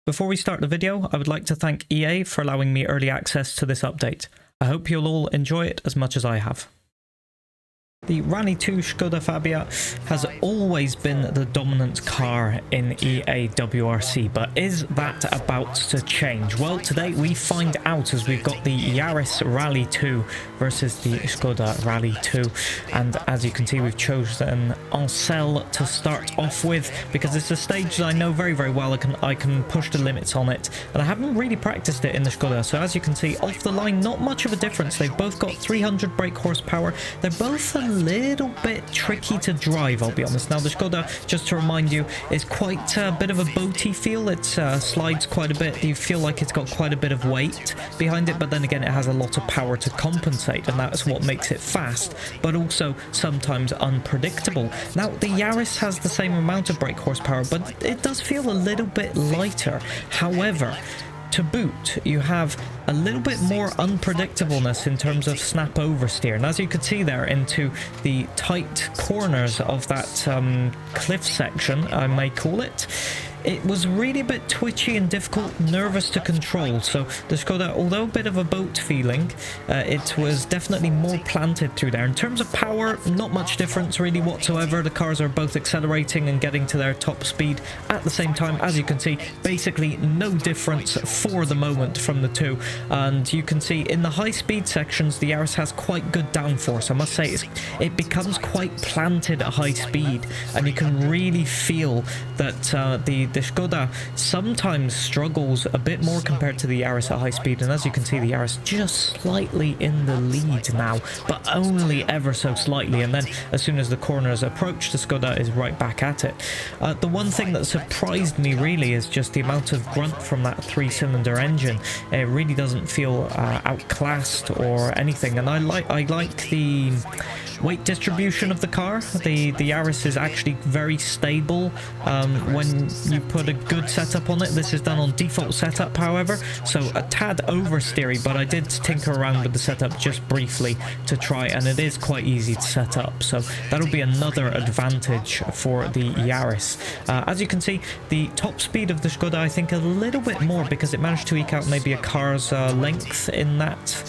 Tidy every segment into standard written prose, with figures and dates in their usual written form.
Before we start the video, I would like to thank EA for allowing me early access to this update. I hope you'll all enjoy it as much as I have. The Rally 2 Skoda Fabia has always been the dominant car in EA WRC, but is that about to change? Well, today we find out as we've got the Yaris Rally 2 versus the Skoda Rally 2, and as you can see we've chosen Ancel to start off with because it's a stage that I know very well. I can push the limits on it, and I haven't really practiced it in the Skoda, so as you can see off the line not much of a difference. They've both got 300 brake horsepower. They're both a little bit tricky to drive, I'll be honest. Now the Skoda, just to remind you, is quite a bit of a boaty feel. It slides quite a bit. You feel like it's got quite a bit of weight behind it, but then again it has a lot of power to compensate, and that's what makes it fast, but also sometimes unpredictable. Now the Yaris has the same amount of brake horsepower, but it does feel a little bit lighter. However, to boot, you have a little bit more unpredictableness in terms of snap oversteer, and as you can see there into the tight corners of that cliff section, I may call it, it was really a bit twitchy and difficult, nervous to control. So the Skoda, although a bit of a boat feeling, it was definitely more planted through there. In terms of power, not much difference really whatsoever. The cars are both accelerating and getting to their top speed at the same time. As you can see, basically no difference for the moment from the two. And you can see in the high speed sections, the Yaris has quite good downforce. I must say, it becomes quite planted at high speed, and you can really feel that the Skoda sometimes struggles a bit more compared to the Yaris at high speed, and as you can see the Yaris just slightly in the lead now, but only ever so slightly, and then as soon as the corners approach, the Skoda is right back at it. The one thing that surprised me really is just the amount of grunt from that 3-cylinder engine. It really doesn't feel outclassed or anything, and I like the weight distribution of the car. The Yaris is actually very stable when you put a good setup on it. This is done on default setup, however, so a tad oversteery, but I did tinker around with the setup just briefly to try, and it is quite easy to set up, so that'll be another advantage for the Yaris. As you can see, the top speed of the Skoda, I think a little bit more because it managed to eke out maybe a car's length in that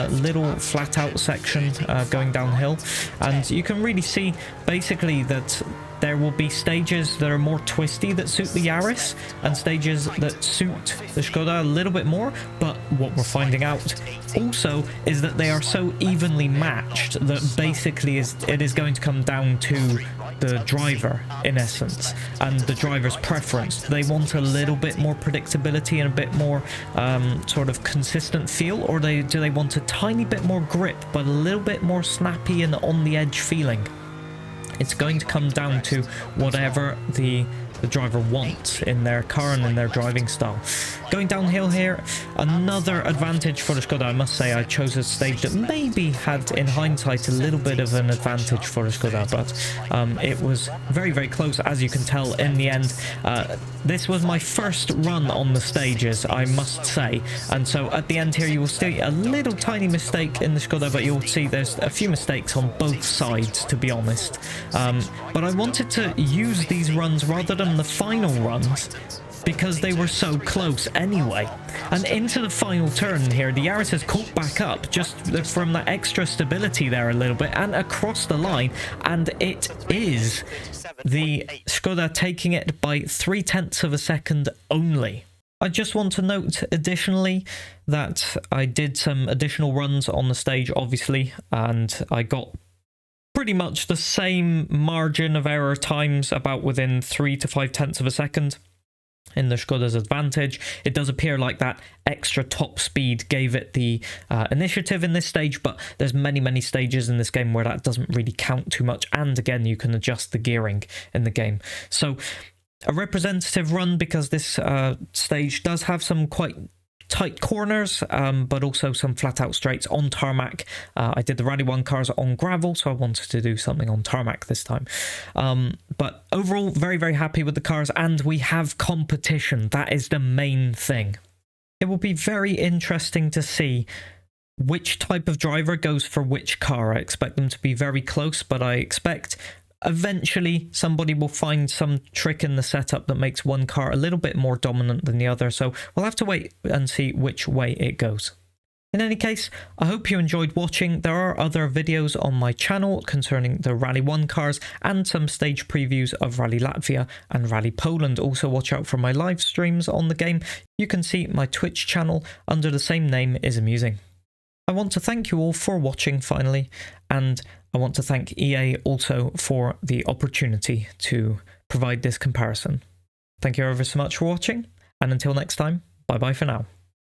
little flat out section going downhill, and you can really see basically that there will be stages that are more twisty that suit the Yaris, and stages that suit the Skoda a little bit more, but what we're finding out also is that they are so evenly matched that basically it is going to come down to the driver in essence, and the driver's preference. They want a little bit more predictability and a bit more sort of consistent feel, or do they want a tiny bit more grip but a little bit more snappy and on the edge feeling? It's going to come down to whatever the driver wants in their car and in their driving style. Going downhill here, another advantage for the Skoda. I must say I chose a stage that maybe had, in hindsight, a little bit of an advantage for the Skoda, but it was very close, as you can tell in the end. This was my first run on the stages, I must say, and so at the end here you will see a little tiny mistake in the Skoda, but you'll see there's a few mistakes on both sides, to be honest. But I wanted to use these runs rather than the final runs because they were so close anyway. And into the final turn here, the Yaris has caught back up just from that extra stability there a little bit and across the line, and it is the Skoda taking it by 0.3 of a second only. I just want to note additionally that I did some additional runs on the stage, obviously, and I got pretty much the same margin of error times, about within 3 to 0.5 of a second in the Skoda's advantage. It does appear like that extra top speed gave it the initiative in this stage, but there's many stages in this game where that doesn't really count too much, and again you can adjust the gearing in the game. So a representative run because this stage does have some quite tight corners, but also some flat out straights on tarmac. I did the Rally 1 cars on gravel, so I wanted to do something on tarmac this time. But overall, very happy with the cars, and we have competition. That is the main thing. It will be very interesting to see which type of driver goes for which car. I expect them to be very close, but I expect Eventually, somebody will find some trick in the setup that makes one car a little bit more dominant than the other, so we'll have to wait and see which way it goes. In any case, I hope you enjoyed watching. There are other videos on my channel concerning the Rally 1 cars and some stage previews of Rally Latvia and Rally Poland. Also watch out for my live streams on the game. You can see my Twitch channel under the same name is amusing. I want to thank you all for watching finally, and I want to thank EA also for the opportunity to provide this comparison. Thank you ever so much for watching, and until next time, bye bye for now.